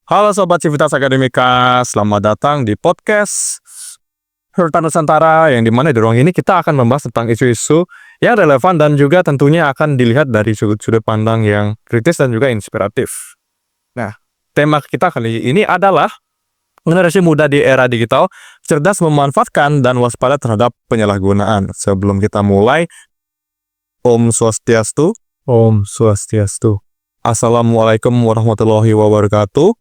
Halo Sobat Civitas Akademika, selamat datang di podcast Hurtan Nusantara yang dimana di ruang ini kita akan membahas tentang isu-isu yang relevan dan juga tentunya akan dilihat dari sudut pandang yang kritis dan juga inspiratif. Nah, tema kita kali ini adalah generasi muda di era digital, cerdas memanfaatkan dan waspada terhadap penyalahgunaan. Sebelum kita mulai, Om Swastiastu. Om Swastiastu. Assalamualaikum warahmatullahi wabarakatuh.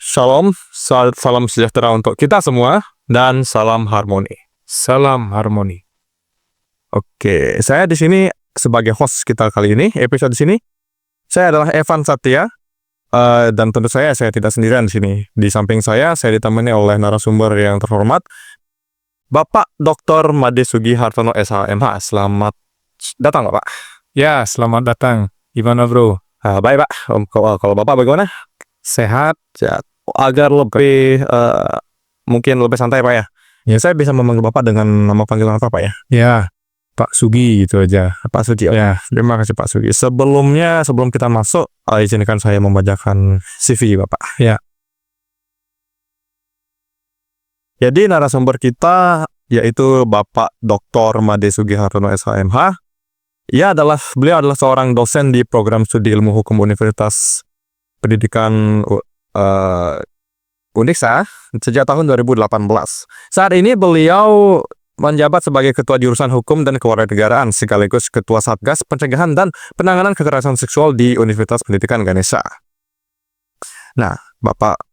Shalom, salam sejahtera untuk kita semua, dan salam harmoni. Salam harmoni. Oke, saya di sini sebagai host kita kali ini, episode di sini. Saya adalah Evan Satya, dan tentu saya tidak sendirian di sini. Di samping saya ditemani oleh narasumber yang terhormat, Bapak Dr. Made Sugi Hartono SHMH. Selamat datang, Bapak. Ya, selamat datang. Gimana, bro? Baik, Pak. Kalau Bapak bagaimana? Sehat? Sehat. Agar lebih mungkin lebih santai, Pak ya. Ya, saya bisa memanggil Bapak dengan nama panggilan apa, Pak ya? Ya, Pak Sugi gitu aja. Pak Sugi. Ya, terima kasih Pak Sugi. Sebelum kita masuk, izinkan saya membacakan CV Bapak. Ya. Jadi narasumber kita yaitu Bapak Dr. Made Sugi Hartono SHMH. Beliau adalah seorang dosen di program studi ilmu hukum Universitas Pendidikan Uniksa sejak tahun 2018. Saat ini beliau menjabat sebagai Ketua Jurusan Hukum dan Kewarganegaraan sekaligus Ketua Satgas Pencegahan dan Penanganan Kekerasan Seksual di Universitas Pendidikan Ganesha. Nah, Bapak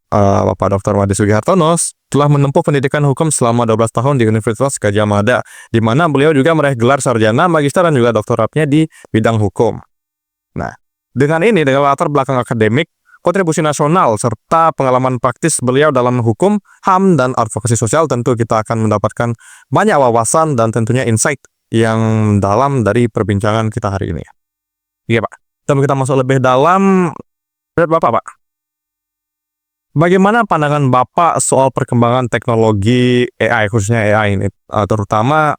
Dr. Made Sugi Hartono telah menempuh pendidikan hukum selama 12 tahun di Universitas Gadjah Mada, di mana beliau juga meraih gelar sarjana, magister, dan juga doktoratnya di bidang hukum. Nah, dengan latar belakang akademik, kontribusi nasional, serta pengalaman praktis beliau dalam hukum, HAM, dan advokasi sosial, tentu kita akan mendapatkan banyak wawasan dan tentunya insight yang dalam dari perbincangan kita hari ini. Iya, Pak. Sebelum kita masuk lebih dalam, Bapak, bagaimana pandangan Bapak soal perkembangan teknologi AI, khususnya AI ini? Terutama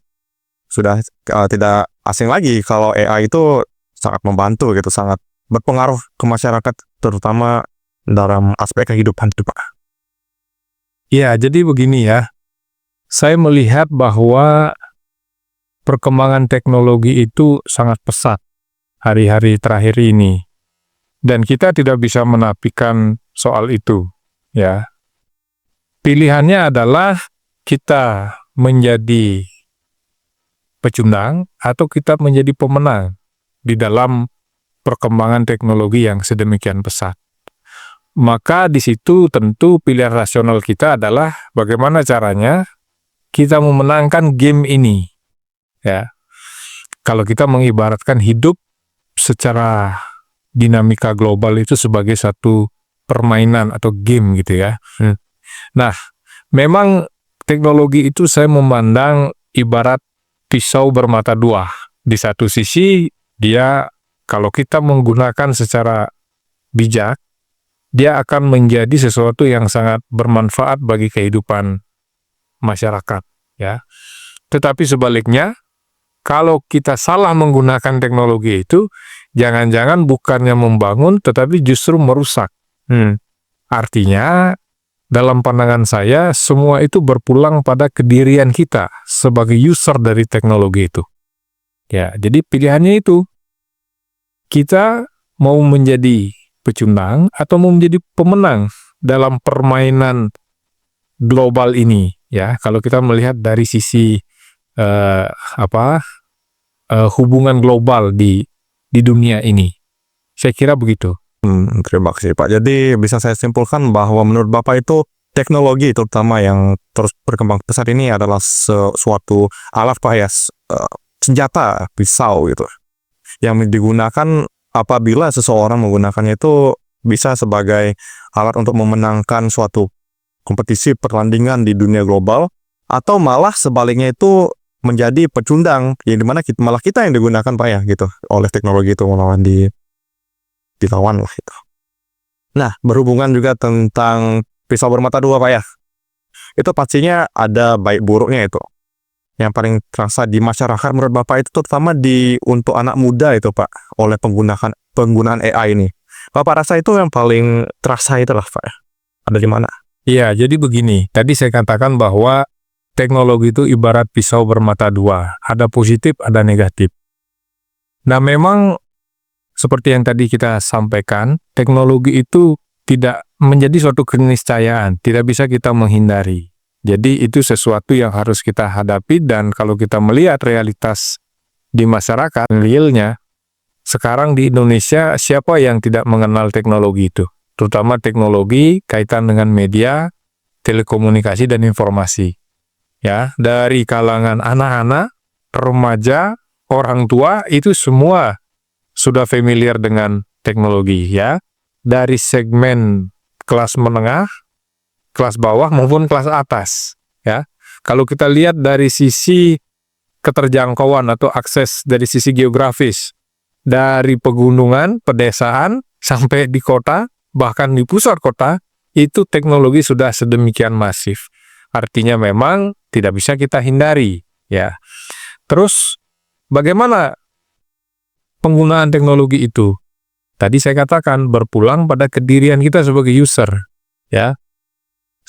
sudah tidak asing lagi kalau AI itu sangat membantu gitu, sangat berpengaruh ke masyarakat, terutama dalam aspek kehidupan itu, Pak. Ya, jadi begini ya. Saya melihat bahwa perkembangan teknologi itu sangat pesat hari-hari terakhir ini. Dan kita tidak bisa menafikan soal itu, ya. Pilihannya adalah kita menjadi pecundang atau kita menjadi pemenang di dalam perkembangan teknologi yang sedemikian pesat. Maka di situ tentu pilihan rasional kita adalah bagaimana caranya kita memenangkan game ini. Ya. Kalau kita mengibaratkan hidup secara dinamika global itu sebagai satu permainan atau game gitu ya. Nah, memang teknologi itu saya memandang ibarat pisau bermata dua. Di satu sisi dia kalau kita menggunakan secara bijak, dia akan menjadi sesuatu yang sangat bermanfaat bagi kehidupan masyarakat, ya. Tetapi sebaliknya, kalau kita salah menggunakan teknologi itu, jangan-jangan bukannya membangun, tetapi justru merusak. Artinya, dalam pandangan saya, semua itu berpulang pada kedirian kita sebagai user dari teknologi itu. Ya, jadi pilihannya itu. Kita mau menjadi pecundang atau mau menjadi pemenang dalam permainan global ini, ya. Kalau kita melihat dari sisi hubungan global di dunia ini, saya kira begitu. Terima kasih, Pak. Jadi bisa saya simpulkan bahwa menurut Bapak itu teknologi terutama yang terus berkembang pesat ini adalah suatu alat, Pak ya, senjata, pisau gitu, yang digunakan apabila seseorang menggunakannya itu bisa sebagai alat untuk memenangkan suatu kompetisi pertandingan di dunia global, atau malah sebaliknya itu menjadi pecundang, yang dimana malah kita yang digunakan, Pak ya, gitu, oleh teknologi itu melawan dilawan lah itu. Nah, berhubungan juga tentang pisau bermata dua, Pak ya, itu pastinya ada baik buruknya itu. Yang paling terasa di masyarakat menurut Bapak itu terutama untuk anak muda itu, Pak, oleh penggunaan AI ini. Bapak rasa itu yang paling terasa itu lah, Pak, ya? Ada di mana? Iya, jadi begini. Tadi saya katakan bahwa teknologi itu ibarat pisau bermata dua. Ada positif, ada negatif. Nah, memang seperti yang tadi kita sampaikan, teknologi itu tidak menjadi suatu keniscayaan, tidak bisa kita menghindari. Jadi itu sesuatu yang harus kita hadapi, dan kalau kita melihat realitas di masyarakat, realnya, sekarang di Indonesia siapa yang tidak mengenal teknologi itu? Terutama teknologi kaitan dengan media, telekomunikasi, dan informasi. Ya, dari kalangan anak-anak, remaja, orang tua, itu semua sudah familiar dengan teknologi, ya. Dari segmen kelas menengah, kelas bawah maupun kelas atas, ya. Kalau kita lihat dari sisi keterjangkauan atau akses dari sisi geografis, dari pegunungan, pedesaan, sampai di kota, bahkan di pusat kota, itu teknologi sudah sedemikian masif. Artinya memang tidak bisa kita hindari, ya. Terus, bagaimana penggunaan teknologi itu? Tadi saya katakan berpulang pada kedirian kita sebagai user, ya.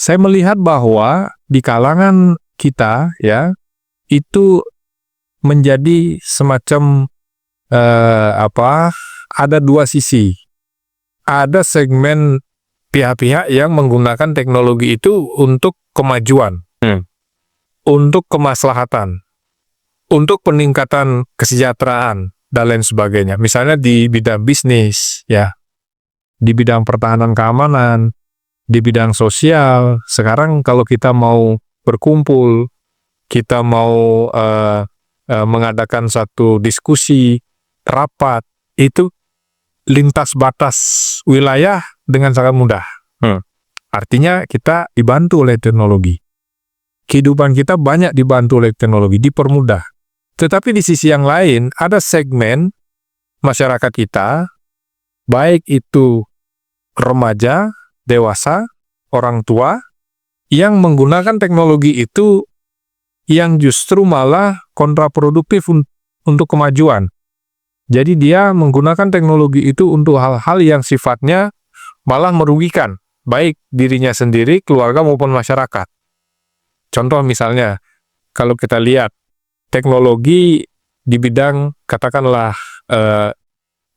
Saya melihat bahwa di kalangan kita, ya, itu menjadi semacam ada dua sisi. Ada segmen pihak-pihak yang menggunakan teknologi itu untuk kemajuan, untuk kemaslahatan, untuk peningkatan kesejahteraan, dan lain sebagainya. Misalnya di bidang bisnis, ya, di bidang pertahanan keamanan, di bidang sosial. Sekarang kalau kita mau berkumpul, kita mau mengadakan satu diskusi, rapat, itu lintas batas wilayah dengan sangat mudah. Artinya kita dibantu oleh teknologi. Kehidupan kita banyak dibantu oleh teknologi, dipermudah. Tetapi di sisi yang lain, ada segmen masyarakat kita, baik itu remaja, dewasa, orang tua, yang menggunakan teknologi itu yang justru malah kontraproduktif untuk kemajuan. Jadi dia menggunakan teknologi itu untuk hal-hal yang sifatnya malah merugikan, baik dirinya sendiri, keluarga maupun masyarakat. Contoh misalnya, kalau kita lihat teknologi di bidang katakanlah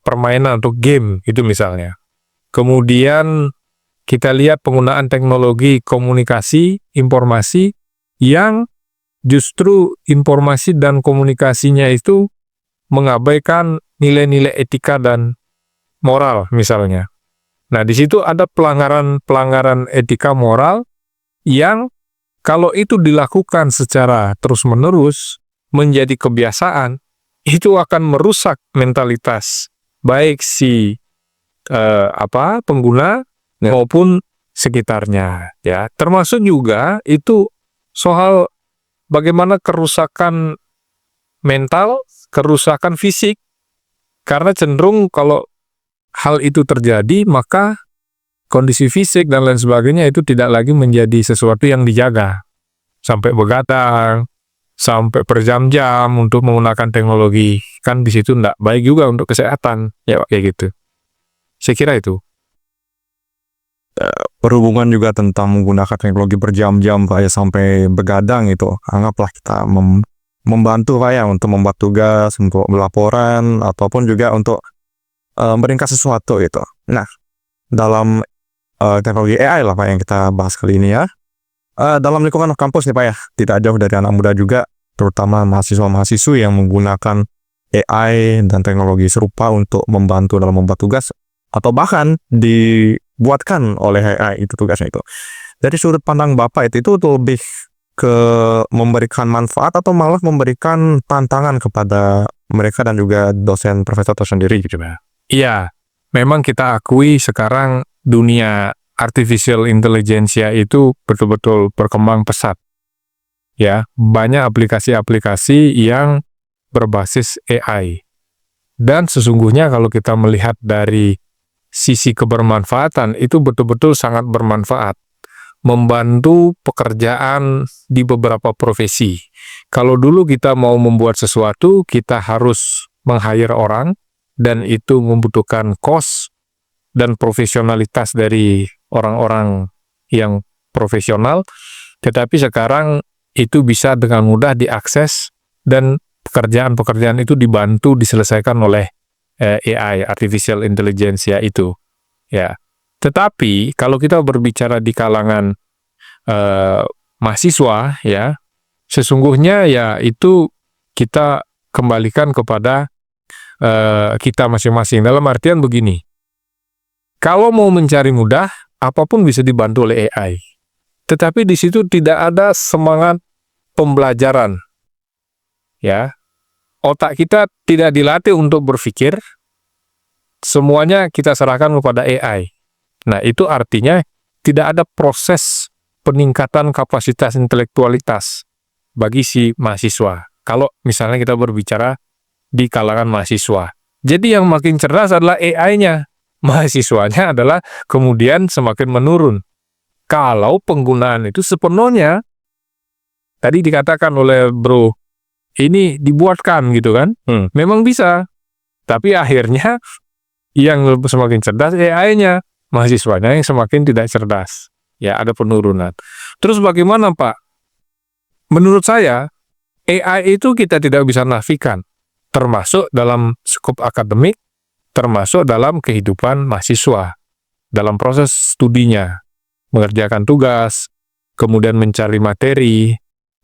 permainan atau game itu misalnya. Kemudian kita lihat penggunaan teknologi komunikasi, informasi yang justru informasi dan komunikasinya itu mengabaikan nilai-nilai etika dan moral misalnya. Nah, di situ ada pelanggaran etika moral yang kalau itu dilakukan secara terus-menerus menjadi kebiasaan, itu akan merusak mentalitas baik si pengguna maupun sekitarnya, ya. Termasuk juga itu soal bagaimana kerusakan mental, kerusakan fisik, karena cenderung kalau hal itu terjadi, maka kondisi fisik dan lain sebagainya itu tidak lagi menjadi sesuatu yang dijaga. Sampai begadang, sampai berjam-jam untuk menggunakan teknologi. Kan di situ tidak baik juga untuk kesehatan, ya Pak, kayak gitu. Saya kira itu. Berhubungan juga tentang menggunakan teknologi berjam-jam, Pak, ya, sampai begadang itu. Anggaplah kita membantu, Pak, ya, untuk membuat tugas, untuk melaporan, ataupun juga untuk meringkas sesuatu gitu. Nah, dalam teknologi AI lah, Pak, yang kita bahas kali ini, ya. Dalam lingkungan kampus nih, Pak, ya, tidak jauh dari anak muda juga, terutama mahasiswa-mahasiswi yang menggunakan AI dan teknologi serupa untuk membantu dalam membuat tugas, atau bahkan dibuatkan oleh AI itu tugasnya itu. Dari sudut pandang Bapak itu lebih ke memberikan manfaat atau malah memberikan tantangan kepada mereka dan juga dosen profesor tersendiri gitu, Pak? Iya, memang kita akui sekarang dunia artificial intelligence itu betul-betul berkembang pesat. Ya, banyak aplikasi-aplikasi yang berbasis AI. Dan sesungguhnya kalau kita melihat dari sisi kebermanfaatan, itu betul-betul sangat bermanfaat. Membantu pekerjaan di beberapa profesi. Kalau dulu kita mau membuat sesuatu, kita harus meng-hire orang, dan itu membutuhkan cost, dan profesionalitas dari orang-orang yang profesional, tetapi sekarang itu bisa dengan mudah diakses dan pekerjaan-pekerjaan itu dibantu diselesaikan oleh AI, artificial intelligence ya itu. Ya. Tetapi kalau kita berbicara di kalangan mahasiswa ya, sesungguhnya ya itu kita kembalikan kepada kita masing-masing. Dalam artian begini, kalau mau mencari mudah, apapun bisa dibantu oleh AI. Tetapi di situ tidak ada semangat pembelajaran. Ya, otak kita tidak dilatih untuk berpikir, semuanya kita serahkan kepada AI. Nah, itu artinya tidak ada proses peningkatan kapasitas intelektualitas bagi si mahasiswa. Kalau misalnya kita berbicara di kalangan mahasiswa. Jadi yang makin cerdas adalah AI-nya. Mahasiswanya adalah kemudian semakin menurun. Kalau penggunaan itu sepenuhnya, tadi dikatakan oleh bro, ini dibuatkan gitu kan, memang bisa. Tapi akhirnya yang semakin cerdas AI-nya, mahasiswanya yang semakin tidak cerdas. Ya, ada penurunan. Terus bagaimana Pak? Menurut saya, AI itu kita tidak bisa nafikan, termasuk dalam skop akademik, termasuk dalam kehidupan mahasiswa, dalam proses studinya, mengerjakan tugas, kemudian mencari materi,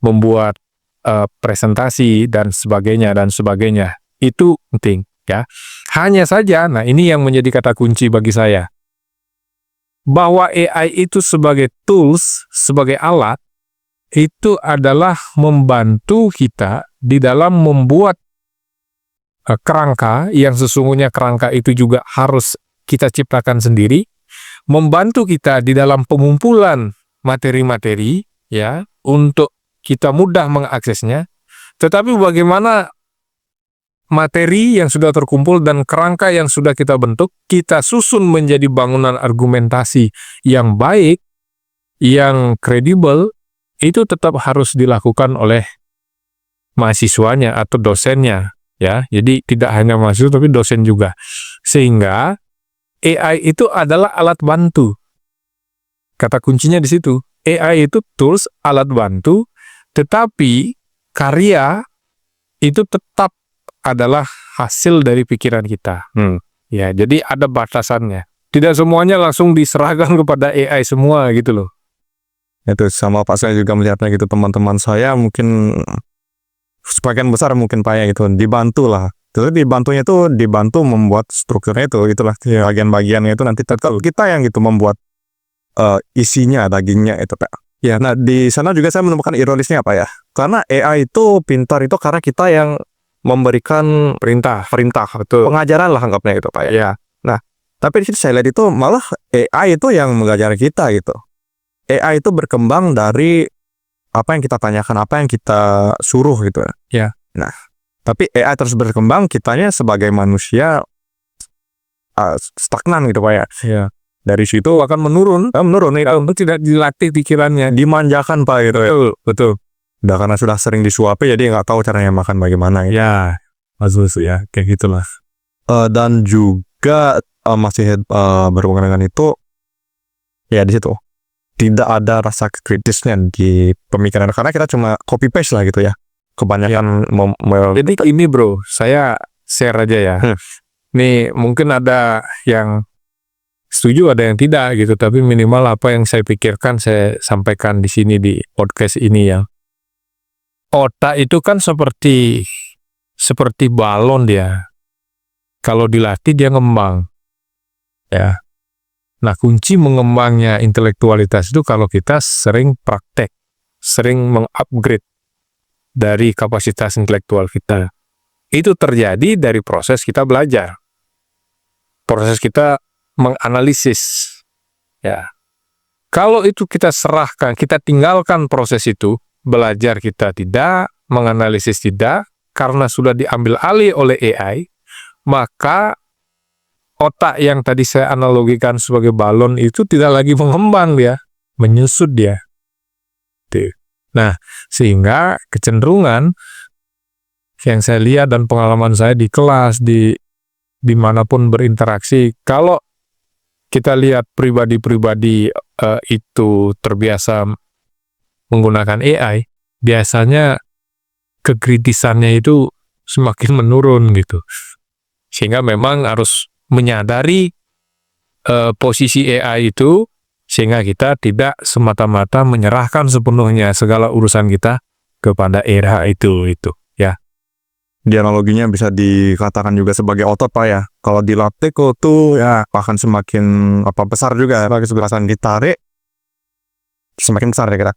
membuat presentasi, dan sebagainya. Itu penting, ya. Hanya saja, nah ini yang menjadi kata kunci bagi saya, bahwa AI itu sebagai tools, sebagai alat, itu adalah membantu kita di dalam membuat kerangka, yang sesungguhnya kerangka itu juga harus kita ciptakan sendiri, membantu kita di dalam pengumpulan materi-materi, ya, untuk kita mudah mengaksesnya. Tetapi bagaimana materi yang sudah terkumpul dan kerangka yang sudah kita bentuk, kita susun menjadi bangunan argumentasi yang baik, yang kredibel, itu tetap harus dilakukan oleh mahasiswanya atau dosennya, ya. Jadi tidak hanya mahasiswa tapi dosen juga. Sehingga AI itu adalah alat bantu. Kata kuncinya di situ. AI itu tools, alat bantu, tetapi karya itu tetap adalah hasil dari pikiran kita. Ya, jadi ada batasannya. Tidak semuanya langsung diserahkan kepada AI semua gitu loh. Itu sama Pak, saya juga melihatnya gitu. Teman-teman saya mungkin sebagian besar mungkin Pak ya gitu, dibantu lah. Terus dibantunya itu dibantu membuat strukturnya itu, itulah bagian-bagiannya itu nanti tetap kita yang gitu membuat isinya, dagingnya itu Pak. Ya, nah di sana juga saya menemukan ironisnya Pak ya. Karena AI itu pintar itu karena kita yang memberikan perintah, betul. Pengajaran lah anggapnya itu Pak ya. Ya. Nah, tapi di situ saya lihat itu malah AI itu yang mengajar kita gitu. AI itu berkembang dari apa yang kita tanyakan, apa yang kita suruh gitu. Ya. Nah, tapi AI terus berkembang, kitanya sebagai manusia stagnan gitu Pak ya. Ya. Dari situ akan menurun itu tidak dilatih pikirannya, dimanjakan Pak gitu. Betul. Udah karena sudah sering disuapi jadi nggak tahu caranya makan bagaimana gitu. Ya, maksud ya, kayak gitulah. Dan juga masih berhubungan dengan itu, ya di situ tidak ada rasa kritisnya di pemikiran karena kita cuma copy paste lah gitu ya. Kebanyakan Jadi ini bro, saya share aja ya. Nih mungkin ada yang setuju, ada yang tidak gitu, tapi minimal apa yang saya pikirkan saya sampaikan di sini di podcast ini ya. Otak itu kan seperti balon dia. Kalau dilatih dia ngembang. Ya. Nah, kunci mengembangnya intelektualitas itu kalau kita sering praktek, sering mengupgrade dari kapasitas intelektual kita. Itu terjadi dari proses kita belajar. Proses kita menganalisis. Ya. Kalau itu kita serahkan, kita tinggalkan proses itu, belajar kita tidak, menganalisis tidak, karena sudah diambil alih oleh AI, maka otak yang tadi saya analogikan sebagai balon itu tidak lagi mengembang dia, menyusut dia. Nah, sehingga kecenderungan yang saya lihat dan pengalaman saya di kelas, dimanapun berinteraksi, kalau kita lihat pribadi-pribadi itu terbiasa menggunakan AI, biasanya kekritisannya itu semakin menurun gitu. Sehingga memang harus menyadari posisi AI itu, sehingga kita tidak semata-mata menyerahkan sepenuhnya segala urusan kita kepada AI itu ya. Di analoginya bisa dikatakan juga sebagai otot Pak ya. Kalau dilatih tuh ya akan semakin besar juga. Semakin ditarik, semakin besar ya kira.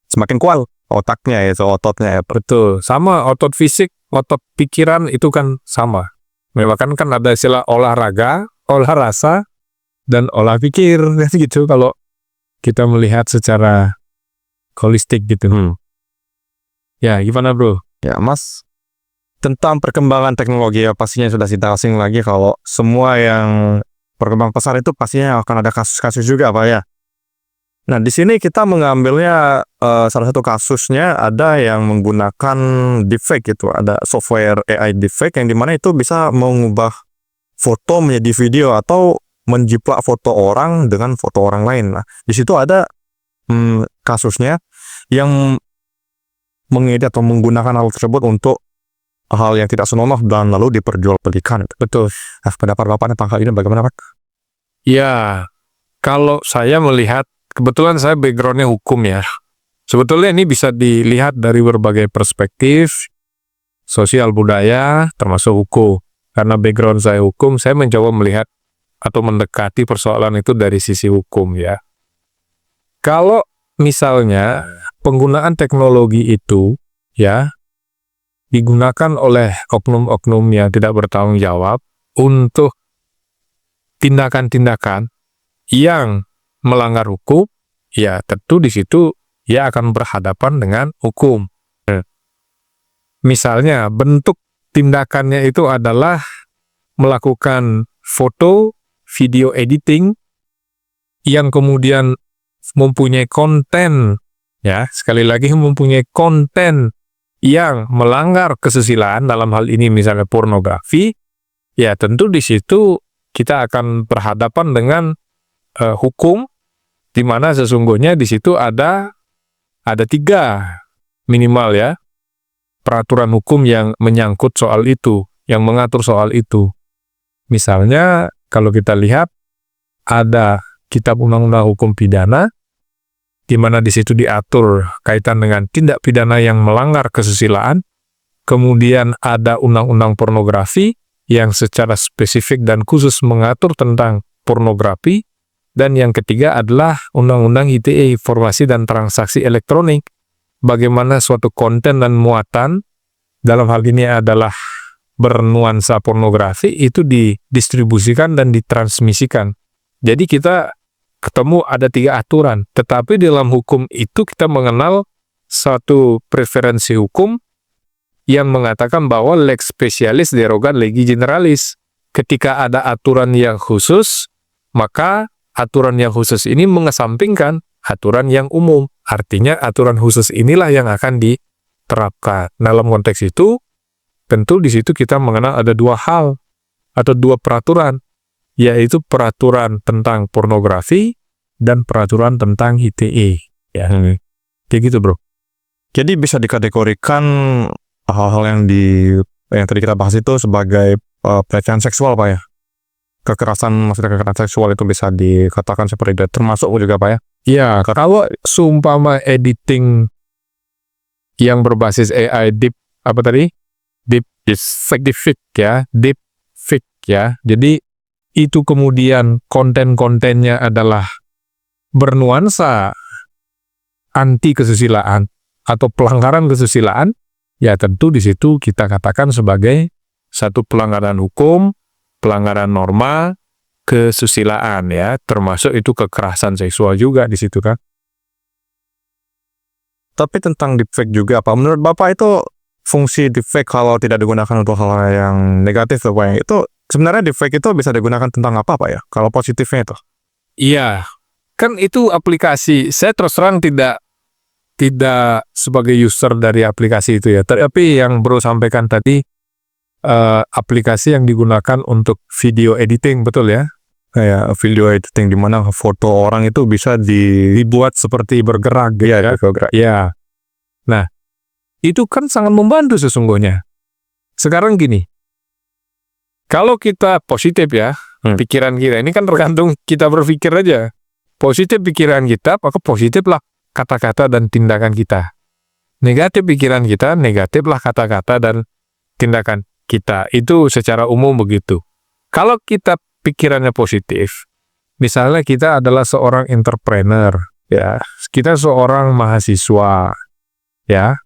Semakin kuat otaknya ya, ototnya ya. Betul, sama otot fisik, otot pikiran itu kan sama. Memang kan ada istilah olahraga, olah rasa, dan olah pikir gitu kalau kita melihat secara holistik gitu. Ya, gimana bro? Ya Mas, tentang perkembangan teknologi ya pastinya sudah tidak asing lagi kalau semua yang berkembang pesat itu pastinya akan ada kasus-kasus juga Pak ya. Nah di sini kita mengambilnya salah satu kasusnya ada yang menggunakan deepfake gitu, ada software AI deepfake yang dimana itu bisa mengubah foto menjadi video atau menjiplak foto orang dengan foto orang lain. Nah di situ ada kasusnya yang mengedit atau menggunakan hal tersebut untuk hal yang tidak senonoh dan lalu diperjualbelikan. Betul. Nah, pendapat Bapak tentang hal ini bagaimana Pak? Ya, kalau saya melihat, kebetulan saya backgroundnya hukum ya. Sebetulnya ini bisa dilihat dari berbagai perspektif, sosial budaya, termasuk hukum. Karena background saya hukum, saya mencoba melihat atau mendekati persoalan itu dari sisi hukum ya. Kalau misalnya penggunaan teknologi itu ya digunakan oleh oknum-oknum yang tidak bertanggung jawab untuk tindakan-tindakan yang melanggar hukum, ya tentu di situ ia akan berhadapan dengan hukum. Misalnya bentuk tindakannya itu adalah melakukan foto, video editing yang kemudian mempunyai konten, ya sekali lagi mempunyai konten yang melanggar kesusilaan, dalam hal ini misalnya pornografi, ya tentu di situ kita akan berhadapan dengan hukum, di mana sesungguhnya di situ ada 3 minimal ya peraturan hukum yang menyangkut soal itu, yang mengatur soal itu. Misalnya kalau kita lihat ada Kitab Undang-Undang Hukum Pidana, di mana di situ diatur kaitan dengan tindak pidana yang melanggar kesusilaan. Kemudian ada undang-undang pornografi yang secara spesifik dan khusus mengatur tentang pornografi. Dan yang ketiga adalah undang-undang ITE, Informasi dan Transaksi Elektronik. Bagaimana suatu konten dan muatan, dalam hal ini adalah bernuansa pornografi, itu didistribusikan dan ditransmisikan. Jadi kita ketemu ada 3 aturan, tetapi dalam hukum itu kita mengenal satu preferensi hukum yang mengatakan bahwa lex specialis derogat legi generalis. Ketika ada aturan yang khusus, maka aturan yang khusus ini mengesampingkan aturan yang umum. Artinya aturan khusus inilah yang akan diterapkan. Dalam konteks itu, tentu di situ kita mengenal ada 2 hal atau 2 peraturan, yaitu peraturan tentang pornografi dan peraturan tentang ITE. Ya, kayak gitu bro. Jadi bisa dikategorikan hal-hal yang tadi kita bahas itu sebagai pelecehan seksual Pak ya. Maksudnya kekerasan seksual itu bisa dikatakan seperti itu, termasuk juga Pak ya. Ya, kalau seumpama editing yang berbasis AI deepfake ya. Jadi itu kemudian konten-kontennya adalah bernuansa anti kesusilaan atau pelanggaran kesusilaan, ya tentu di situ kita katakan sebagai satu pelanggaran hukum, pelanggaran norma kesusilaan ya, termasuk itu kekerasan seksual juga di situ kan. Tapi tentang deepfake juga Pak, menurut Bapak itu fungsi deepfake kalau tidak digunakan untuk hal yang negatif Pak ya, itu sebenarnya deepfake itu bisa digunakan tentang apa Pak ya, kalau positifnya itu? Iya, kan itu aplikasi, saya terus terang tidak sebagai user dari aplikasi itu ya, tapi yang bro sampaikan tadi, aplikasi yang digunakan untuk video editing, betul ya, kayak video editing di mana foto orang itu bisa Dibuat seperti bergerak gitu ya. digerak. Ya. Nah, itu kan sangat membantu sesungguhnya. Sekarang gini, kalau kita positif ya, pikiran kita, ini kan tergantung kita berpikir aja. Positif pikiran kita, maka positiflah kata-kata dan tindakan kita. Negatif pikiran kita, negatiflah kata-kata dan tindakan kita. Itu secara umum begitu. Kalau kita pikirannya positif, misalnya kita adalah seorang entrepreneur, ya, kita seorang mahasiswa, ya,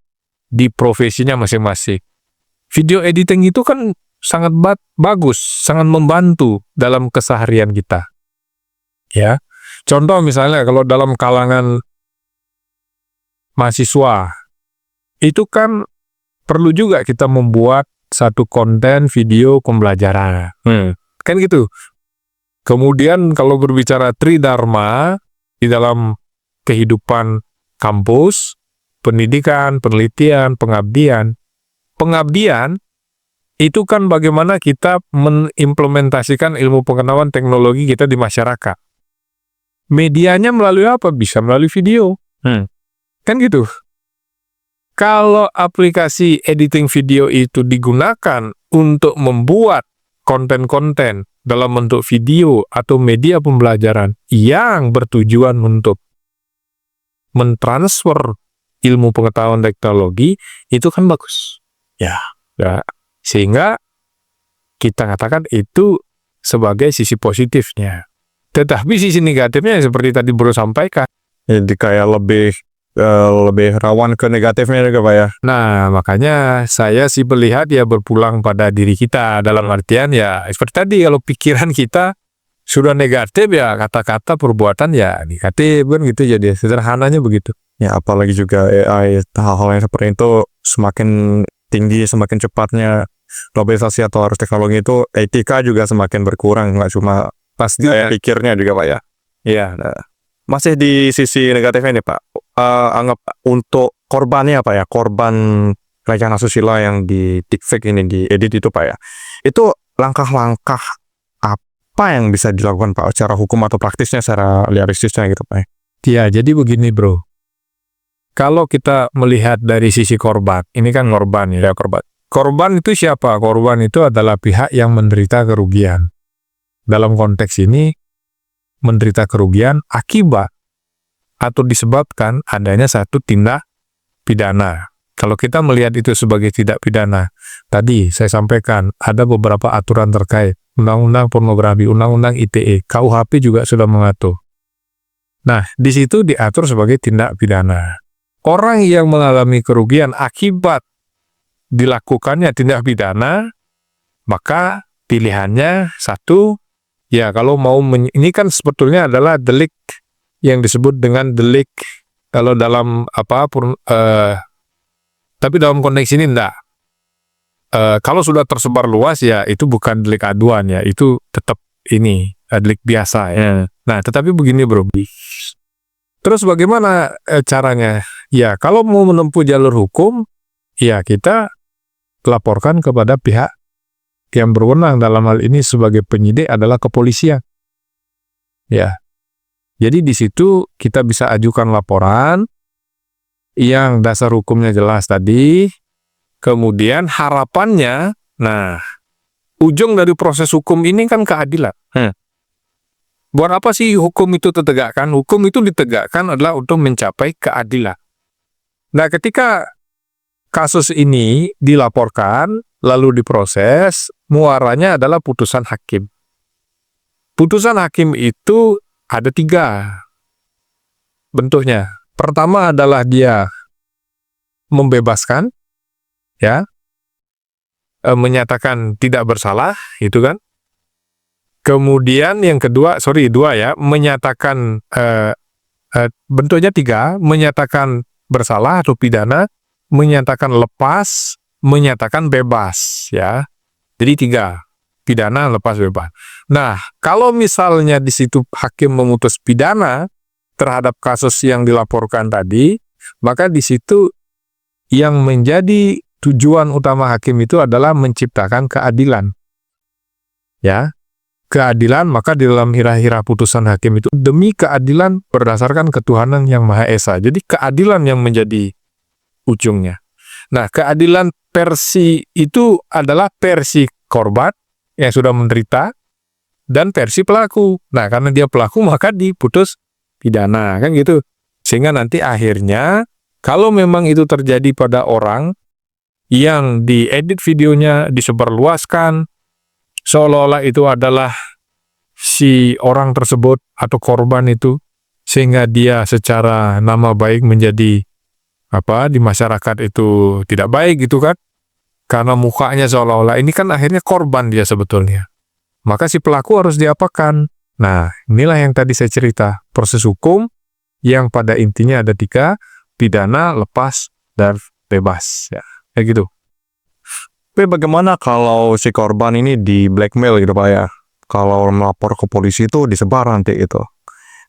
di profesinya masing-masing. Video editing itu kan sangat bagus, sangat membantu dalam keseharian kita. Ya, contoh misalnya kalau dalam kalangan mahasiswa, itu kan perlu juga kita membuat satu konten video pembelajaran. Kan gitu. Kemudian kalau berbicara tridharma di dalam kehidupan kampus, pendidikan, penelitian, pengabdian. Pengabdian itu kan bagaimana kita mengimplementasikan ilmu pengetahuan teknologi kita di masyarakat. Medianya melalui apa? Bisa melalui video. Kan gitu. Kalau aplikasi editing video itu digunakan untuk membuat konten-konten dalam bentuk video atau media pembelajaran yang bertujuan untuk mentransfer ilmu pengetahuan teknologi, itu kan bagus. Ya. Sehingga kita katakan itu sebagai sisi positifnya. Tetapi sisi negatifnya seperti tadi Bro sampaikan. Jadi kayak lebih rawan ke negatifnya juga Pak ya. Nah, makanya saya sih melihat ya berpulang pada diri kita, dalam artian ya seperti tadi, kalau pikiran kita sudah negatif ya kata-kata perbuatan ya negatif kan gitu, jadi sederhananya begitu. Ya apalagi juga AI, hal-hal yang seperti itu semakin tinggi, semakin cepatnya globalisasi atau arus teknologi itu, etika juga semakin berkurang, nggak cuma Pasti pikirnya juga Pak ya. Iya. Nah, masih di sisi negatifnya nih Pak, anggap untuk korbannya Pak ya, korban pelecehan asusila yang di deepfake ini, di edit itu Pak ya, itu langkah-langkah apa yang bisa dilakukan Pak secara hukum atau praktisnya, secara realistisnya gitu Pak ya? Ya, jadi begini Bro. Kalau kita melihat dari sisi korban, ini kan korban ya, korban. Korban itu siapa? Korban itu adalah pihak yang menderita kerugian. Dalam konteks ini, menderita kerugian akibat atau disebabkan adanya satu tindak pidana. Kalau kita melihat itu sebagai tindak pidana, tadi saya sampaikan ada beberapa aturan terkait, Undang-Undang Pornografi, Undang-Undang ITE, KUHP juga sudah mengatur. Nah, di situ diatur sebagai tindak pidana. Orang yang mengalami kerugian akibat dilakukannya tindak pidana, maka pilihannya satu, ya kalau mau, ini kan sebetulnya adalah delik yang disebut dengan delik, kalau dalam tapi dalam konteks ini enggak. Kalau sudah tersebar luas ya itu bukan delik aduan ya, itu tetap ini delik biasa ya. Nah, tetapi begini Bro. Terus bagaimana caranya? Ya, kalau mau menempuh jalur hukum, ya kita laporkan kepada pihak yang berwenang, dalam hal ini sebagai penyidik adalah kepolisian. Ya. Jadi di situ kita bisa ajukan laporan yang dasar hukumnya jelas tadi. Kemudian harapannya, nah, ujung dari proses hukum ini kan keadilan. Buat apa sih hukum itu ditegakkan? Hukum itu ditegakkan adalah untuk mencapai keadilan. Nah, ketika kasus ini dilaporkan, lalu diproses, muaranya adalah putusan hakim. Putusan hakim itu ada 3 bentuknya. Pertama adalah dia membebaskan, ya, menyatakan tidak bersalah, itu kan. Kemudian yang kedua, 2 ya, menyatakan, bentuknya 3, menyatakan bersalah atau pidana, menyatakan lepas, menyatakan bebas, ya. Jadi 3, pidana, lepas, bebas. Nah, kalau misalnya di situ hakim memutus pidana terhadap kasus yang dilaporkan tadi, maka di situ yang menjadi tujuan utama hakim itu adalah menciptakan keadilan. Ya. keadilan, maka di dalam hira-hira putusan hakim itu demi keadilan berdasarkan ketuhanan yang Maha Esa. Jadi keadilan yang menjadi ujungnya. Nah, keadilan versi itu adalah versi korban yang sudah menderita dan versi pelaku. Nah, karena dia pelaku maka diputus pidana, kan gitu. Sehingga nanti akhirnya kalau memang itu terjadi pada orang yang diedit videonya, disebarluaskan, seolah-olah itu adalah si orang tersebut atau korban itu, sehingga dia secara nama baik menjadi di masyarakat itu tidak baik gitu kan, karena mukanya seolah-olah ini kan akhirnya korban dia sebetulnya. Maka si pelaku harus diapakan? Nah, inilah yang tadi saya cerita, proses hukum yang pada intinya ada 3, pidana, lepas, dan bebas. Ya, kayak gitu. Tapi bagaimana kalau si korban ini di blackmail gitu Pak ya? Kalau melapor ke polisi itu disebar nanti itu.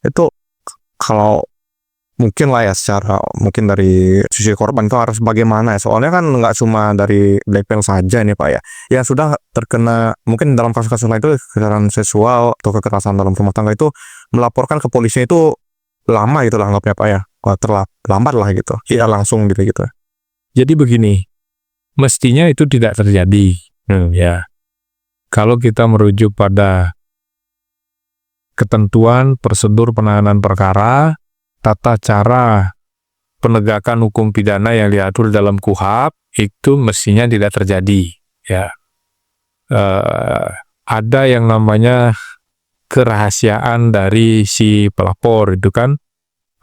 Itu kalau mungkin lah ya secara mungkin dari sisi korban itu harus bagaimana ya? Soalnya kan nggak cuma dari blackmail saja ini Pak ya. Yang sudah terkena mungkin dalam kasus-kasus lain itu kekerasan seksual atau kekerasan dalam rumah tangga itu melaporkan ke polisi itu lama gitu lah anggapnya Pak ya. Wah, terlambat lah gitu. Iya langsung gitu. Jadi begini, mestinya itu tidak terjadi. Ya. Kalau kita merujuk pada ketentuan prosedur penanganan perkara, tata cara penegakan hukum pidana yang diatur dalam KUHP, itu mestinya tidak terjadi. Ya. Ada yang namanya kerahasiaan dari si pelapor itu kan,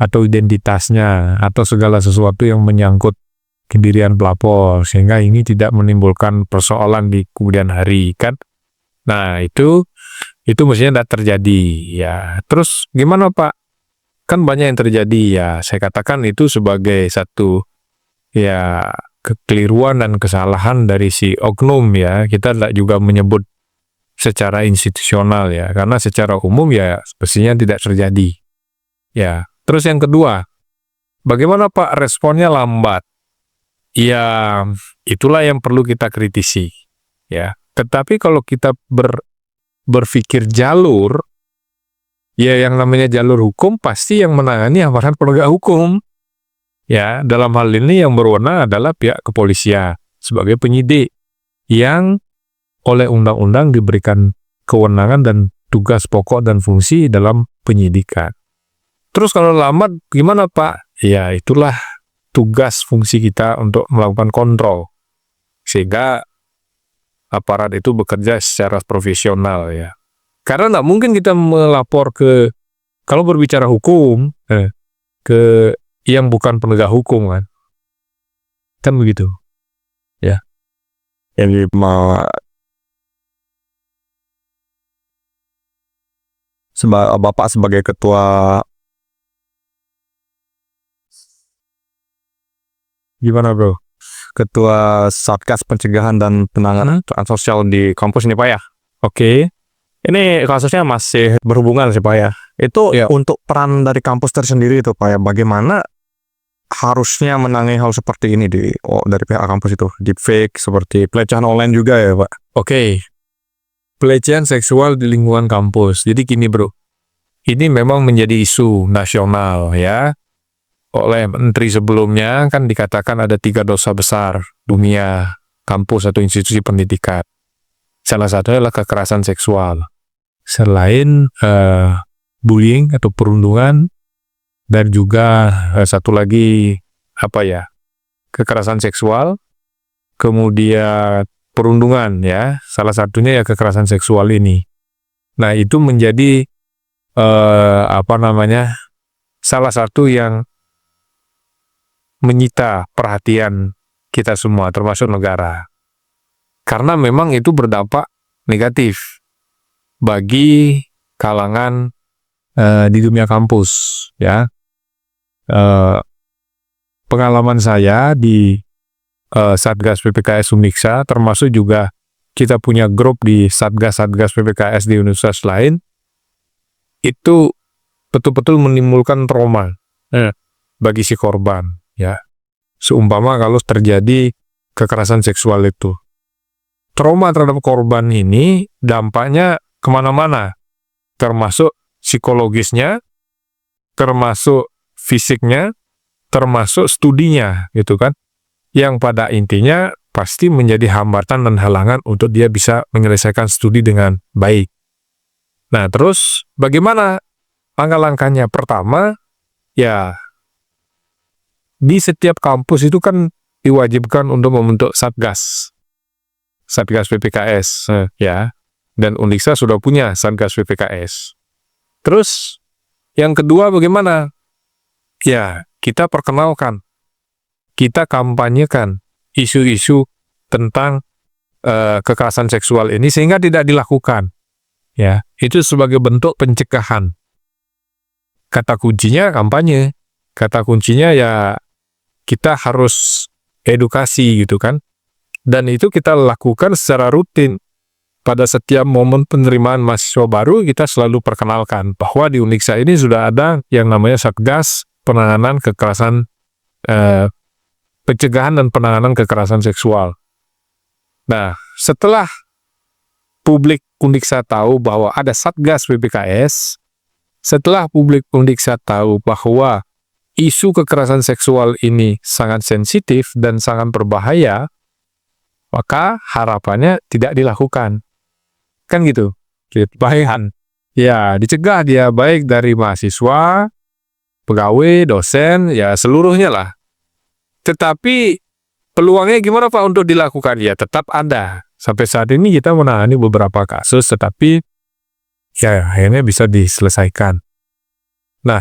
atau identitasnya, atau segala sesuatu yang menyangkut kedirian pelapor, sehingga ini tidak menimbulkan persoalan di kemudian hari kan. Nah, itu mestinya tidak terjadi ya. Terus gimana Pak? Kan banyak yang terjadi ya. Saya katakan itu sebagai satu ya kekeliruan dan kesalahan dari si oknum ya. Kita tidak juga menyebut secara institusional ya, karena secara umum ya mestinya tidak terjadi. Ya. Terus yang kedua, bagaimana Pak responnya lambat? Ya, itulah yang perlu kita kritisi. Ya. Tetapi kalau kita berpikir jalur, ya yang namanya jalur hukum pasti yang menangani aparat penegak hukum. Ya, dalam hal ini yang berwenang adalah pihak kepolisian sebagai penyidik yang oleh undang-undang diberikan kewenangan dan tugas pokok dan fungsi dalam penyidikan. Terus kalau lambat gimana Pak? Ya, itulah tugas fungsi kita untuk melakukan kontrol. Sehingga aparat itu bekerja secara profesional ya. Karena nggak mungkin kita melapor kalau berbicara hukum, ke yang bukan penegak hukum kan. Kan begitu. Ya. Jadi Bapak sebagai ketua Gimana bro? Ketua Satgas Pencegahan dan Penanganan Sosial di kampus ini Pak ya. Oke. Ini kasusnya masih berhubungan sih Pak ya. Itu Ya. untuk peran dari kampus tersendiri itu Pak ya. Bagaimana harusnya menangani hal seperti ini dari pihak kampus itu? Deepfake seperti pelecehan online juga ya Pak. Oke. Pelecehan seksual di lingkungan kampus. Jadi gini bro. Ini memang menjadi isu nasional ya. Oleh menteri sebelumnya kan dikatakan ada 3 dosa besar dunia kampus atau institusi pendidikan. Salah satunya adalah kekerasan seksual. Selain bullying atau perundungan, dan juga satu lagi kekerasan seksual, kemudian perundungan ya. Salah satunya ya kekerasan seksual ini. Nah, itu menjadi salah satu yang menyita perhatian kita semua, termasuk negara. Karena memang itu berdampak negatif bagi kalangan di dunia kampus, ya. Pengalaman saya di Satgas PPKS Uniksa, termasuk juga kita punya grup di Satgas PPKS di universitas lain, itu betul-betul menimbulkan trauma bagi si korban. Ya, seumpama kalau terjadi kekerasan seksual itu, trauma terhadap korban ini dampaknya kemana-mana, termasuk psikologisnya, termasuk fisiknya, termasuk studinya, gitu kan. Yang pada intinya pasti menjadi hambatan dan halangan untuk dia bisa menyelesaikan studi dengan baik. Nah, terus bagaimana langkah-langkahnya? Pertama, ya di setiap kampus itu kan diwajibkan untuk membentuk Satgas PPKS, ya. Dan Uniksa sudah punya Satgas PPKS. Terus, yang kedua bagaimana? Ya, kita perkenalkan, kita kampanyekan isu-isu tentang kekerasan seksual ini sehingga tidak dilakukan. Ya, itu sebagai bentuk pencegahan. Kata kuncinya kampanye. Kata kuncinya ya kita harus edukasi gitu kan. Dan itu kita lakukan secara rutin. Pada setiap momen penerimaan mahasiswa baru, kita selalu perkenalkan bahwa di Uniksa ini sudah ada yang namanya Satgas Penanganan Kekerasan, Pencegahan dan Penanganan Kekerasan Seksual. Nah, setelah publik Uniksa tahu bahwa ada Satgas PPKS, setelah publik Uniksa tahu bahwa isu kekerasan seksual ini sangat sensitif dan sangat berbahaya, maka harapannya tidak dilakukan. Kan gitu, bayan. Ya, dicegah dia baik dari mahasiswa, pegawai, dosen, ya seluruhnya lah. Tetapi peluangnya gimana Pak untuk dilakukan? Ya tetap ada. Sampai saat ini kita menangani beberapa kasus, tetapi ya akhirnya bisa diselesaikan. Nah,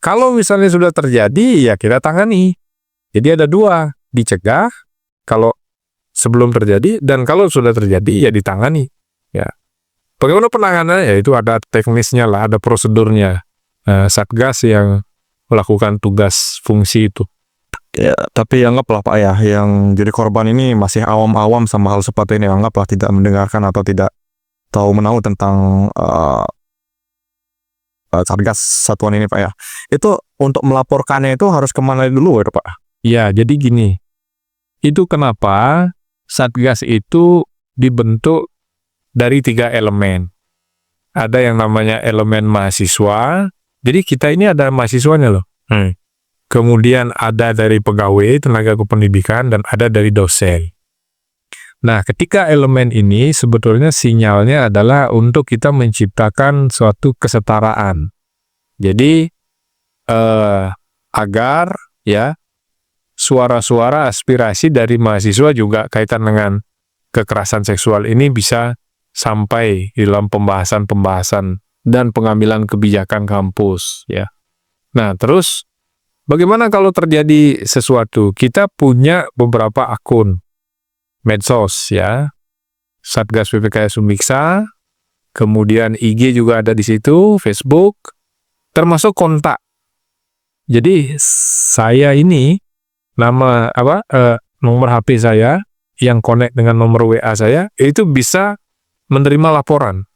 kalau misalnya sudah terjadi, ya kita tangani. Jadi ada dua, dicegah kalau sebelum terjadi, dan kalau sudah terjadi, ya ditangani. Ya. Bagaimana penanganannya? Ya itu ada teknisnya lah, ada prosedurnya. Satgas yang melakukan tugas fungsi itu. Ya, tapi anggaplah Pak ya, yang jadi korban ini masih awam-awam sama hal seperti ini, anggaplah tidak mendengarkan atau tidak tahu menahu tentang Satgas satuan ini Pak ya. Itu untuk melaporkannya itu harus kemana dulu ya Pak? Ya, jadi gini, itu kenapa Satgas itu dibentuk dari 3 elemen. Ada yang namanya elemen mahasiswa, jadi kita ini ada mahasiswanya loh. Kemudian ada dari pegawai, tenaga kependidikan, dan ada dari dosen. Nah, ketika elemen ini sebetulnya sinyalnya adalah untuk kita menciptakan suatu kesetaraan. Jadi, agar ya suara-suara aspirasi dari mahasiswa juga kaitan dengan kekerasan seksual ini bisa sampai dalam pembahasan-pembahasan dan pengambilan kebijakan kampus ya. Nah, terus bagaimana kalau terjadi sesuatu? Kita punya beberapa akun medsos ya. Satgas PPKS Uniksa, kemudian IG juga ada di situ, Facebook, termasuk kontak. Jadi saya ini nomor HP saya yang connect dengan nomor WA saya itu bisa menerima laporan.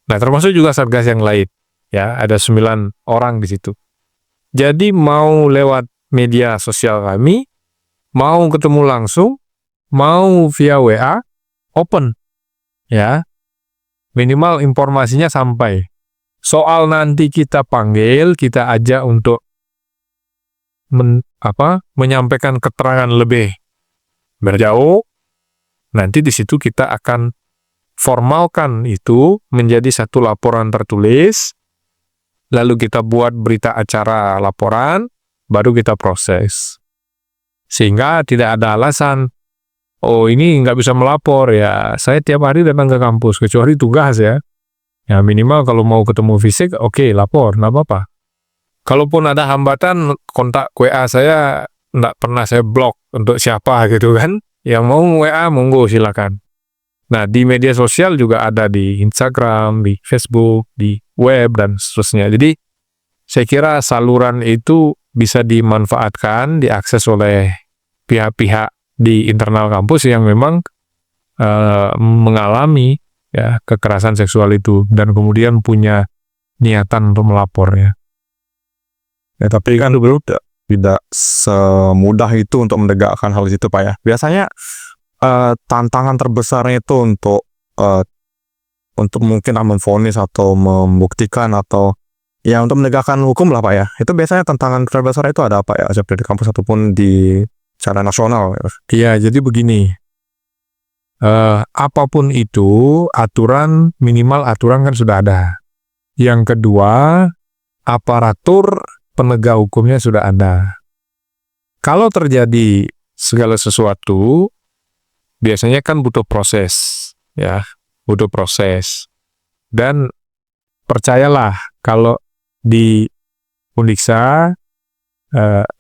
Nah, termasuk juga Satgas yang lain. Ya, ada 9 orang di situ. Jadi mau lewat media sosial kami, mau ketemu langsung, mau via WA, open. Ya. Minimal informasinya sampai. Soal nanti kita panggil, kita ajak untuk menyampaikan keterangan lebih berjauh. Nanti di situ kita akan formalkan itu menjadi satu laporan tertulis, lalu kita buat berita acara laporan, baru kita proses. Sehingga tidak ada alasan, oh ini nggak bisa melapor ya, saya tiap hari datang ke kampus, kecuali tugas ya. Ya minimal kalau mau ketemu fisik, oke, lapor, nggak apa-apa. Kalaupun ada hambatan, kontak WA saya nggak pernah saya blok untuk siapa gitu kan. Yang mau WA, monggo silakan. Nah, di media sosial juga ada di Instagram, di Facebook, di web, dan seterusnya. Jadi, saya kira saluran itu bisa dimanfaatkan, diakses oleh pihak-pihak di internal kampus yang memang mengalami ya kekerasan seksual itu, dan kemudian punya niatan untuk melapor ya. Ya, tapi kan dulu tidak semudah itu untuk menegakkan hal itu Pak ya. Biasanya tantangan terbesarnya itu untuk untuk mungkin memvonis atau membuktikan atau ya untuk menegakkan hukum lah Pak ya. Itu biasanya tantangan terbesar itu ada apa ya, seperti di kampus ataupun di secara nasional. Iya, jadi begini. Apapun itu, minimal aturan kan sudah ada. Yang kedua, aparatur penegak hukumnya sudah ada. Kalau terjadi segala sesuatu, biasanya kan butuh proses, ya, butuh proses. Dan percayalah, kalau di Uniksa,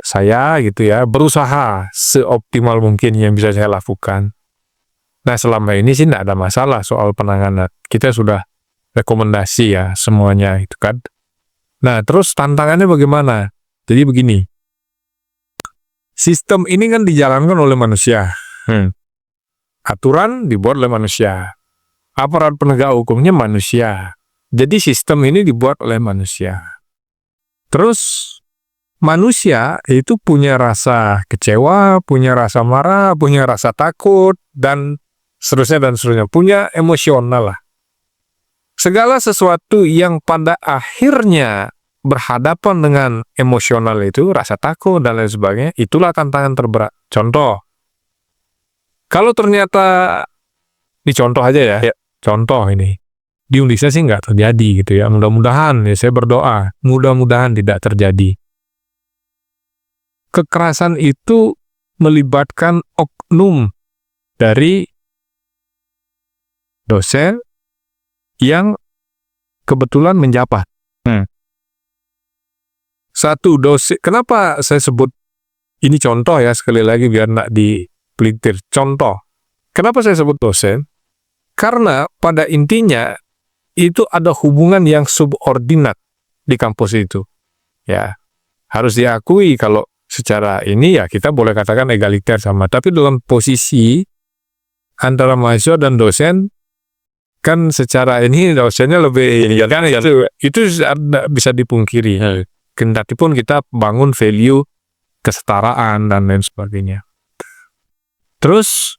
saya gitu ya, berusaha seoptimal mungkin yang bisa saya lakukan. Nah, selama ini sih tidak ada masalah soal penanganan. Kita sudah rekomendasi ya semuanya itu kan. Nah, terus tantangannya bagaimana? Jadi begini. Sistem ini kan dijalankan oleh manusia. Aturan dibuat oleh manusia. Aparat penegak hukumnya manusia. Jadi sistem ini dibuat oleh manusia. Terus manusia itu punya rasa kecewa, punya rasa marah, punya rasa takut, dan seterusnya. Punya emosional lah. Segala sesuatu yang pada akhirnya berhadapan dengan emosional itu, rasa takut dan lain sebagainya, itulah tantangan terberat. Contoh, kalau ternyata, ini contoh aja ya, contoh ini, di Uniksa sih nggak terjadi gitu ya, mudah-mudahan, ya saya berdoa, mudah-mudahan tidak terjadi. Kekerasan itu melibatkan oknum dari dosen yang kebetulan menjabat. Satu dosen, kenapa saya sebut ini contoh ya, sekali lagi biar nggak dipelintir. Contoh, kenapa saya sebut dosen? Karena pada intinya itu ada hubungan yang subordinat di kampus itu. Ya, harus diakui kalau secara ini ya kita boleh katakan egaliter sama. Tapi dalam posisi antara mahasiswa dan dosen, kan secara ini dosennya lebih kan itu bisa dipungkiri. Kendati pun kita bangun value kesetaraan dan lain sebagainya. Terus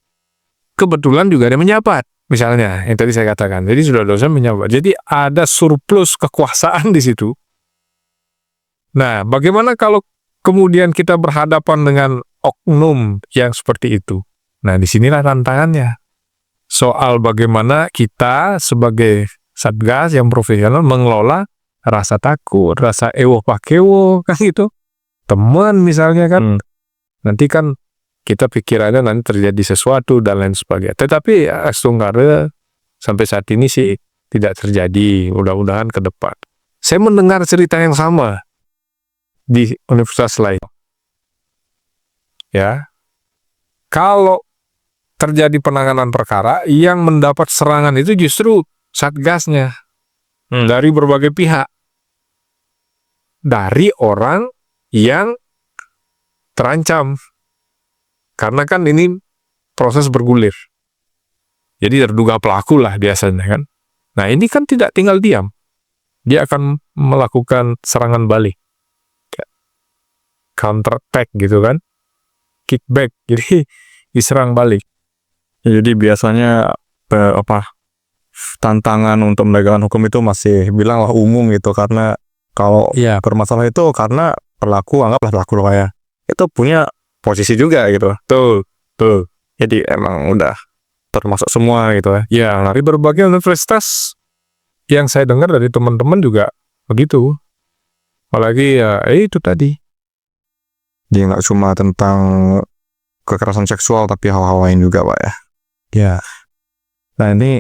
kebetulan juga ada menjabat, misalnya yang tadi saya katakan. Jadi sudah dosen menjabat. Jadi ada surplus kekuasaan di situ. Nah, bagaimana kalau kemudian kita berhadapan dengan oknum yang seperti itu? Nah, disinilah tantangannya. Soal bagaimana kita sebagai satgas yang profesional mengelola rasa takut, rasa ewo pakewo, kan gitu. Teman misalnya kan, nanti kan kita pikirannya nanti terjadi sesuatu dan lain sebagainya. Tetapi Astunggara sampai saat ini sih tidak terjadi, mudah-mudahan ke depan. Saya mendengar cerita yang sama di universitas lain. Ya, kalau terjadi penanganan perkara, yang mendapat serangan itu justru satgasnya dari berbagai pihak, dari orang yang terancam, karena kan ini proses bergulir. Jadi terduga pelaku lah biasanya kan. Nah, ini kan tidak tinggal diam, dia akan melakukan serangan balik, counter attack gitu kan, kickback, jadi diserang balik. Jadi biasanya tantangan untuk menegakkan hukum itu masih bilanglah umum gitu, karena kalau bermasalah itu karena anggaplah pelaku lah ya, itu punya posisi juga gitu. Tuh. Jadi emang udah termasuk semua gitu ya. Ya, dari berbagai universitas yang saya dengar dari teman-teman juga begitu. Apalagi ya itu tadi. Jadi nggak cuma tentang kekerasan seksual, tapi hal-hal lain juga Pak ya. Ya. Nah, ini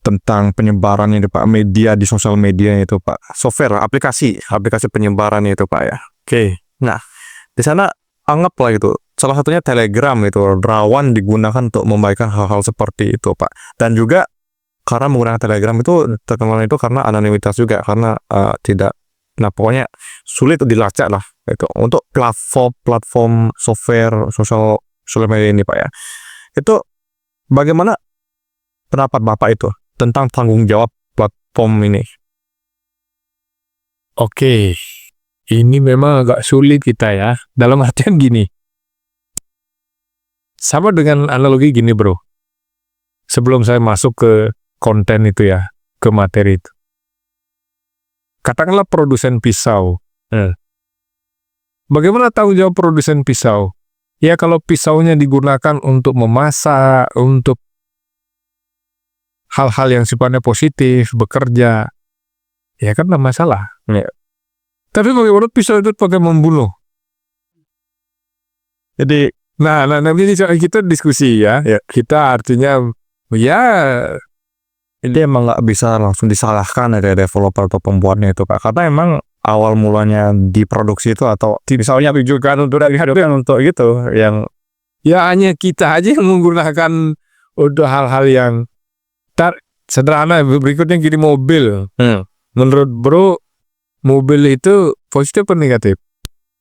tentang penyebarannya itu Pak, media di sosial media itu Pak, software, aplikasi penyebarannya itu Pak ya. Oke. Nah, di sana anggaplah itu salah satunya Telegram itu rawan digunakan untuk membaikkan hal-hal seperti itu Pak. Dan juga karena menggunakan Telegram itu terkenal itu karena anonimitas juga, karena pokoknya sulit dilacak lah itu untuk platform software sosial media ini Pak ya. Itu bagaimana pendapat Bapak itu tentang tanggung jawab platform ini? Oke, ini memang agak sulit kita ya, dalam artian gini. Sama dengan analogi gini bro, sebelum saya masuk ke konten itu ya, ke materi itu. Katakanlah produsen pisau. Bagaimana tanggung jawab produsen pisau? Ya kalau pisaunya digunakan untuk memasak, untuk hal-hal yang sifatnya positif, bekerja, ya kan tidak masalah. Ya. Tapi bagaimana pisau itu pakai membunuh? Jadi Nah, nanti kita diskusi ya. Kita artinya, ya ini emang nggak bisa langsung disalahkan dari developer atau pembuatnya itu Pak, karena emang awal mulanya diproduksi itu atau misalnya ditujukan untuk untuk gitu yang ya hanya kita aja yang menggunakan untuk hal-hal yang sederhana. Berikutnya gini, mobil. Menurut bro, mobil itu positif atau negatif?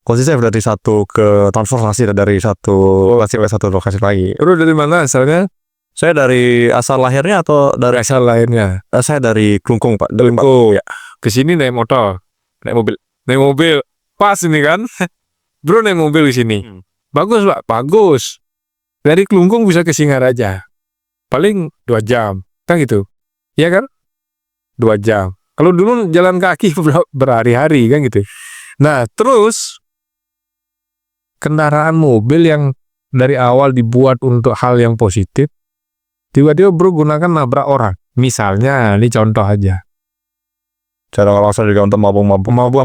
positif dari satu ke transformasi dari satu lokasi ke satu lokasi lagi. Bro dari mana asalnya? Saya dari asal lahirnya atau dari Asal lahirnya? saya dari Klungkung Pak. Dari Oh ya, kesini naik motor, naik mobil, pas ini kan? Bro naik mobil di sini. Bagus Pak, bagus. Dari Klungkung bisa ke Singaraja, paling 2 jam, kan gitu, ya kan? 2 jam. Kalau dulu jalan kaki berhari-hari kan gitu. Nah terus kendaraan mobil yang dari awal dibuat untuk hal yang positif, tiba-tiba bro gunakan nabrak orang. Misalnya, ini contoh aja. cara langsung juga untuk Mabuk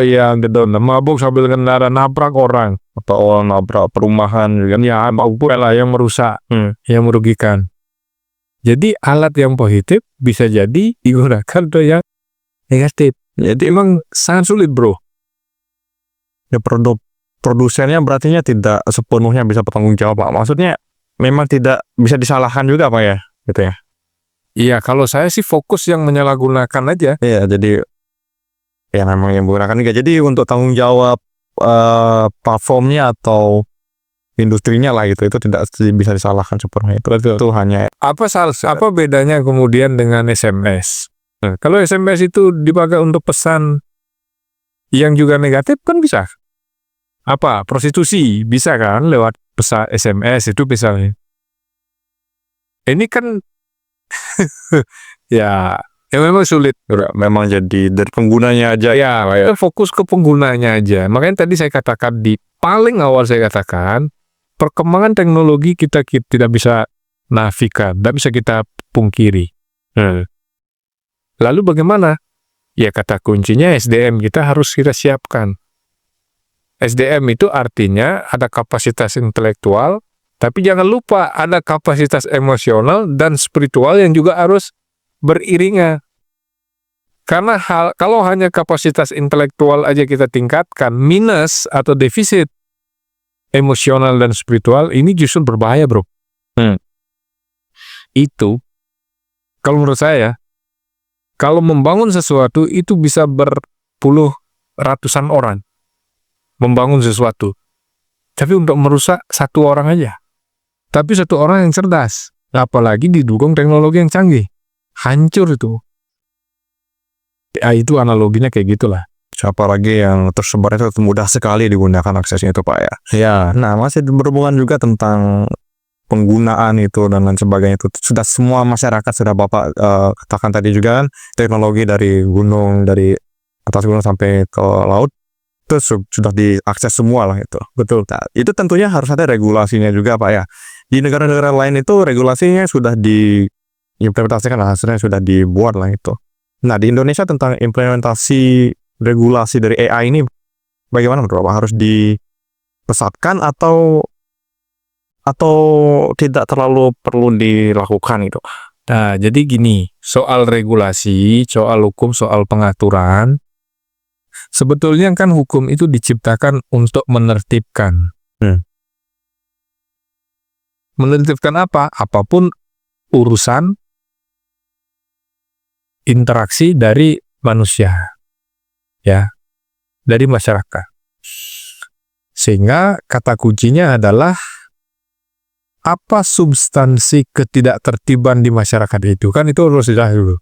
yang gitu, mabuk sambil kendaraan nabrak orang. atau nabrak perumahan juga. Ya, mabuk lah yang merusak, yang merugikan. Jadi alat yang positif bisa jadi digunakan untuk yang negatif. Jadi emang sangat sulit bro. Ya produsennya berarti tidak sepenuhnya bisa bertanggung jawab Pak. Maksudnya memang tidak bisa disalahkan juga Pak ya, gitu ya. Iya, kalau saya sih fokus yang menyalahgunakan aja. Iya, jadi ya memang yang menggunakan juga. Jadi untuk tanggung jawab platformnya atau industrinya lah itu tidak bisa disalahkan sepenuhnya. Itu hanya Apa bedanya kemudian dengan SMS? Nah, kalau SMS itu dipakai untuk pesan yang juga negatif kan bisa. Apa? Prostitusi bisa kan lewat pesan SMS itu misalnya. Ini kan ya memang sulit. memang jadi dari penggunanya aja. Ya, fokus ke penggunanya aja. Makanya tadi saya katakan di paling awal saya katakan perkembangan teknologi kita tidak bisa nafikan, tidak bisa kita pungkiri. Lalu bagaimana? Ya kata kuncinya SDM kita harus kita siapkan. SDM itu artinya ada kapasitas intelektual, tapi jangan lupa ada kapasitas emosional dan spiritual yang juga harus beriringan. Karena kalau hanya kapasitas intelektual aja kita tingkatkan, minus atau defisit emosional dan spiritual, ini justru berbahaya bro. Itu, kalau menurut saya, kalau membangun sesuatu itu bisa berpuluh ratusan orang membangun sesuatu. Tapi untuk merusak satu orang aja. Tapi satu orang yang cerdas. Apalagi didukung teknologi yang canggih. Hancur itu. Ya, itu analoginya kayak gitulah. Siapa lagi yang tersebar itu mudah sekali digunakan aksesnya itu Pak ya. Ya, nah masih berhubungan juga tentang penggunaan itu dan lain sebagainya itu. Sudah semua masyarakat sudah Bapak katakan tadi juga kan, teknologi dari gunung, dari atas gunung sampai ke laut, itu sudah diakses semua lah itu. Betul. Nah, itu tentunya harus ada regulasinya juga Pak ya. Di negara-negara lain itu regulasinya sudah diimplementasikan, hasilnya sudah dibuat lah itu. Nah di Indonesia tentang implementasi regulasi dari AI ini bagaimana menurut Bapak? Harus dipesatkan atau tidak terlalu perlu dilakukan itu? Nah jadi gini, soal regulasi, soal hukum, soal pengaturan, sebetulnya kan hukum itu diciptakan untuk menertibkan. Menertibkan apa? Apapun urusan interaksi dari manusia. Ya, dari masyarakat. Sehingga kata kuncinya adalah apa substansi ketidaktertiban di masyarakat itu. Kan itu harus dilihat dulu.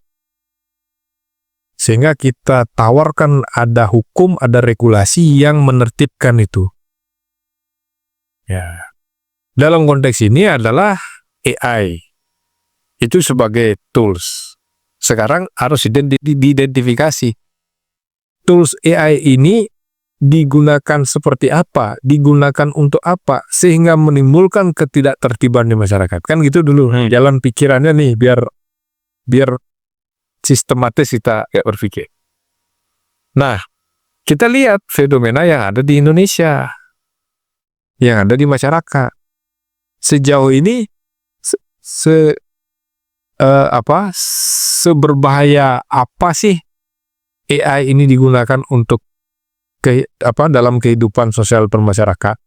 Sehingga kita tawarkan ada hukum, ada regulasi yang menertibkan itu. Ya. Dalam konteks ini adalah AI. itu sebagai tools. Sekarang harus diidentifikasi. Tools AI ini digunakan seperti apa, digunakan untuk apa, sehingga menimbulkan ketidaktertiban di masyarakat. Kan gitu dulu jalan pikirannya nih, biar sistematis kita berpikir. Nah, kita lihat fenomena yang ada di Indonesia, yang ada di masyarakat. Sejauh ini seberbahaya apa sih AI ini digunakan untuk dalam kehidupan sosial bermasyarakat?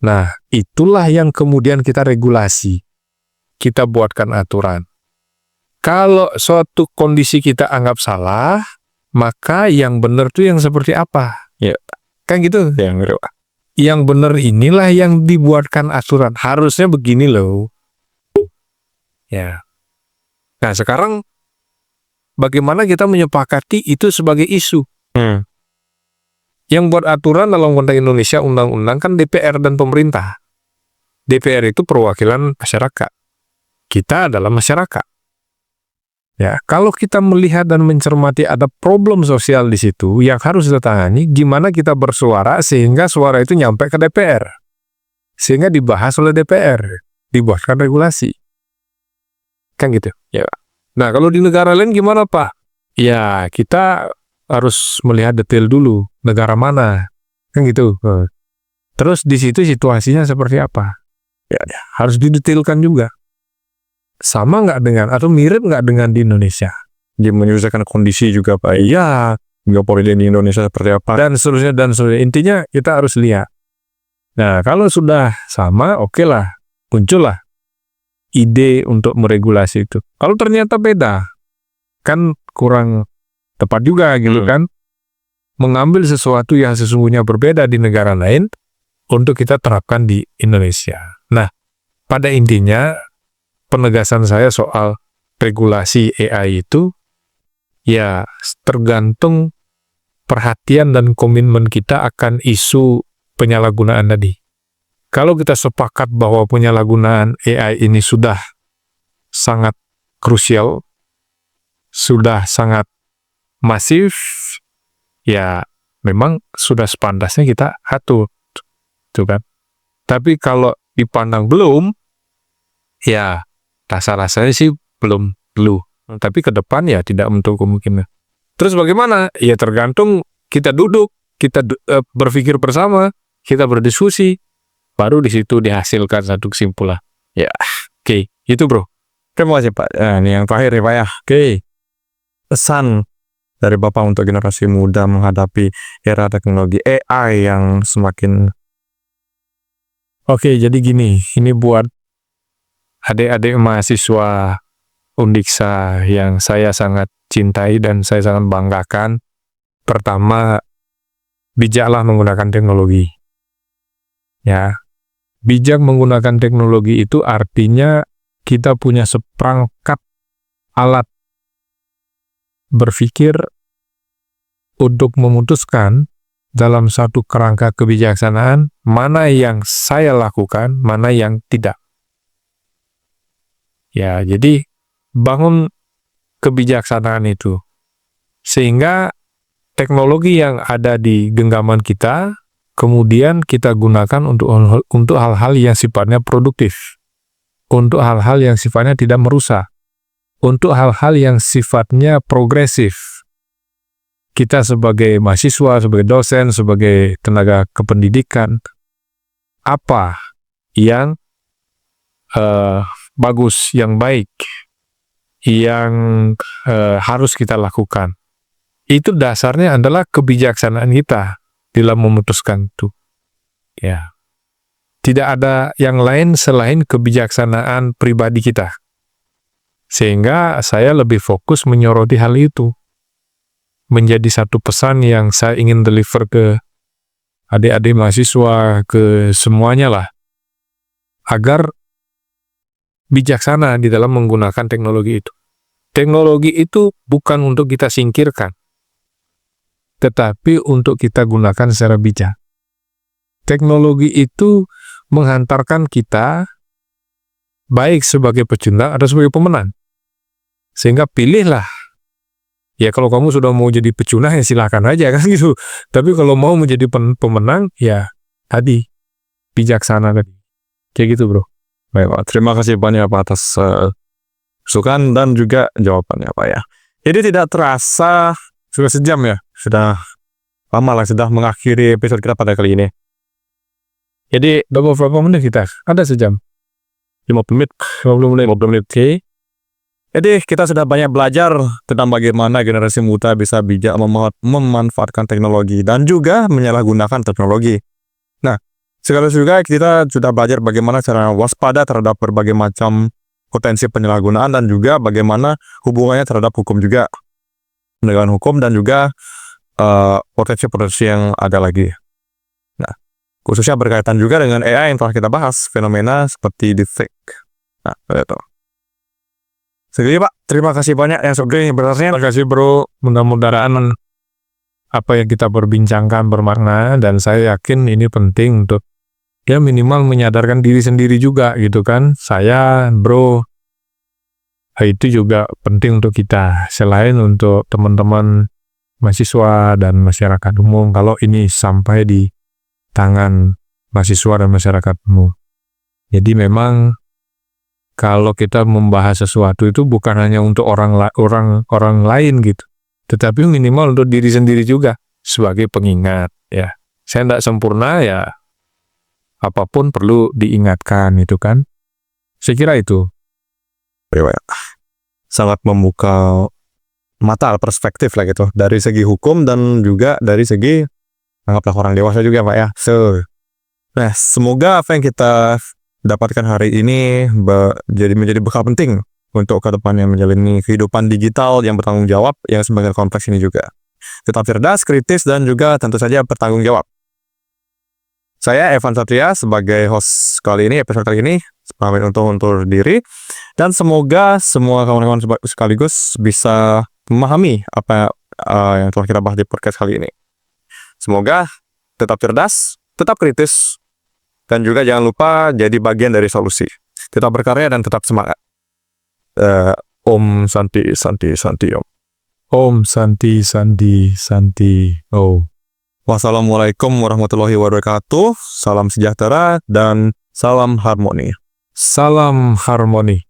Nah, itulah yang kemudian kita regulasi. Kita buatkan aturan. Kalau suatu kondisi kita anggap salah, maka yang benar tuh yang seperti apa? Ya, kan gitu. Yang benar inilah yang dibuatkan aturan. Harusnya begini loh. Ya. Nah, sekarang bagaimana kita menyepakati itu sebagai isu? Yang buat aturan dalam konteks Indonesia, undang-undang kan DPR dan pemerintah. DPR itu perwakilan masyarakat. Kita adalah masyarakat. Ya, kalau kita melihat dan mencermati ada problem sosial di situ yang harus ditangani, gimana kita bersuara sehingga suara itu nyampe ke DPR. Sehingga dibahas oleh DPR, dibuatkan regulasi. Kan gitu. Ya. Nah, kalau di negara lain gimana, Pak? Ya, kita harus melihat detail dulu, negara mana, kan gitu. Terus di situ situasinya seperti apa? Ya, harus didetailkan juga. Sama nggak dengan, atau mirip nggak dengan di Indonesia? Dia menyelesaikan kondisi juga, Pak. Iya, Geopolitik di Indonesia seperti apa? dan seterusnya, dan seterusnya. Intinya kita harus lihat. Nah, kalau sudah sama, oke lah, muncullah ide untuk meregulasi itu. Kalau ternyata beda, kan kurang tepat juga gitu kan, mengambil sesuatu yang sesungguhnya berbeda di negara lain untuk kita terapkan di Indonesia. Nah, pada intinya penegasan saya soal regulasi AI itu ya tergantung perhatian dan komitmen kita akan isu penyalahgunaan tadi. Kalau kita sepakat bahwa penyalahgunaan AI ini sudah sangat krusial, sudah sangat masif, ya memang sudah sepantasnya kita atur, tuh kan. Tapi kalau dipandang belum, ya rasa-rasanya sih belum perlu. Tapi ke depan ya tidak menutup kemungkinan. Terus bagaimana? Ya tergantung kita duduk, kita berpikir bersama, kita berdiskusi, baru di situ dihasilkan satu kesimpulan. Ya, oke. Itu bro. Terima kasih, Pak. Ini yang terakhir ya, Pak ya. Pesan dari Bapak untuk generasi muda menghadapi era teknologi AI yang semakin... Oke, jadi gini, ini buat adik-adik mahasiswa Undiksa yang saya sangat cintai dan saya sangat banggakan. Pertama, bijaklah menggunakan teknologi. Ya, bijak menggunakan teknologi itu artinya kita punya seperangkat alat berpikir untuk memutuskan dalam satu kerangka kebijaksanaan mana yang saya lakukan, mana yang tidak. Ya, jadi bangun kebijaksanaan itu sehingga teknologi yang ada di genggaman kita kemudian kita gunakan untuk hal-hal yang sifatnya produktif, untuk hal-hal yang sifatnya tidak merusak, untuk hal-hal yang sifatnya progresif. Kita sebagai mahasiswa, sebagai dosen, sebagai tenaga kependidikan, apa yang bagus, yang baik, yang harus kita lakukan. Itu dasarnya adalah kebijaksanaan kita dalam memutuskan itu. Ya. Tidak ada yang lain selain kebijaksanaan pribadi kita. Sehingga saya lebih fokus menyoroti hal itu. Menjadi satu pesan yang saya ingin deliver ke adik-adik mahasiswa, ke semuanya lah. Agar bijaksana di dalam menggunakan teknologi itu. Teknologi itu bukan untuk kita singkirkan, tetapi untuk kita gunakan secara bijak. Teknologi itu menghantarkan kita baik sebagai pecundang atau sebagai pemenang. Sehingga pilihlah. Ya kalau kamu sudah mau jadi pecundang ya silakan aja kan gitu. Tapi kalau mau menjadi pemenang ya tadi bijaksana tadi. Kayak gitu bro. Baik Pak, terima kasih banyak Pak atas masukan dan juga jawabannya Pak ya. Jadi tidak terasa sudah sejam ya, sudah lama lah sudah mengakhiri episode kita pada kali ini. Jadi Udah berapa menit kita? Ada sejam. 50 menit. 50 menit. Oke. Jadi kita sudah banyak belajar tentang bagaimana generasi muda bisa bijak memanfaatkan teknologi dan juga menyalahgunakan teknologi. Nah, sekaligus juga kita sudah belajar bagaimana cara waspada terhadap berbagai macam potensi penyalahgunaan dan juga bagaimana hubungannya terhadap hukum juga. Penegakan hukum dan juga potensi-potensi yang ada lagi. Nah, khususnya berkaitan juga dengan AI yang telah kita bahas, fenomena seperti deepfake. Nah, itu. Sekali Pak, terima kasih banyak yang sudah bertanya. Terima kasih bro, mudah-mudahan apa yang kita perbincangkan bermakna dan saya yakin ini penting untuk ya minimal menyadarkan diri sendiri juga gitu kan. Saya bro, itu juga penting untuk kita selain untuk teman-teman mahasiswa dan masyarakat umum kalau ini sampai di tangan mahasiswa dan masyarakat umum. Jadi memang kalau kita membahas sesuatu itu bukan hanya untuk orang lain gitu, tetapi minimal untuk diri sendiri juga sebagai pengingat ya. Saya tidak sempurna ya, apapun perlu diingatkan itu kan. Saya kira itu. Sangat membuka mata perspektif lah gitu dari segi hukum dan juga dari segi anggaplah orang dewasa juga Pak ya. Nah, semoga apa yang kita dapatkan hari ini menjadi bekal penting untuk ke depannya menjalani kehidupan digital yang bertanggung jawab yang semakin kompleks ini juga. Tetap cerdas, kritis, dan juga tentu saja bertanggung jawab. Saya Evan Satria sebagai host kali ini, episode kali ini, pamit untuk undur diri. Dan semoga semua kawan-kawan sekaligus bisa memahami apa yang telah kita bahas di podcast kali ini. Semoga tetap cerdas, tetap kritis, dan juga jangan lupa jadi bagian dari solusi. Tetap berkarya dan tetap semangat. Om Santi Santi Santi Om. Om Santi Santi Santi Om. Wassalamualaikum warahmatullahi wabarakatuh. Salam sejahtera dan salam harmoni. Salam harmoni.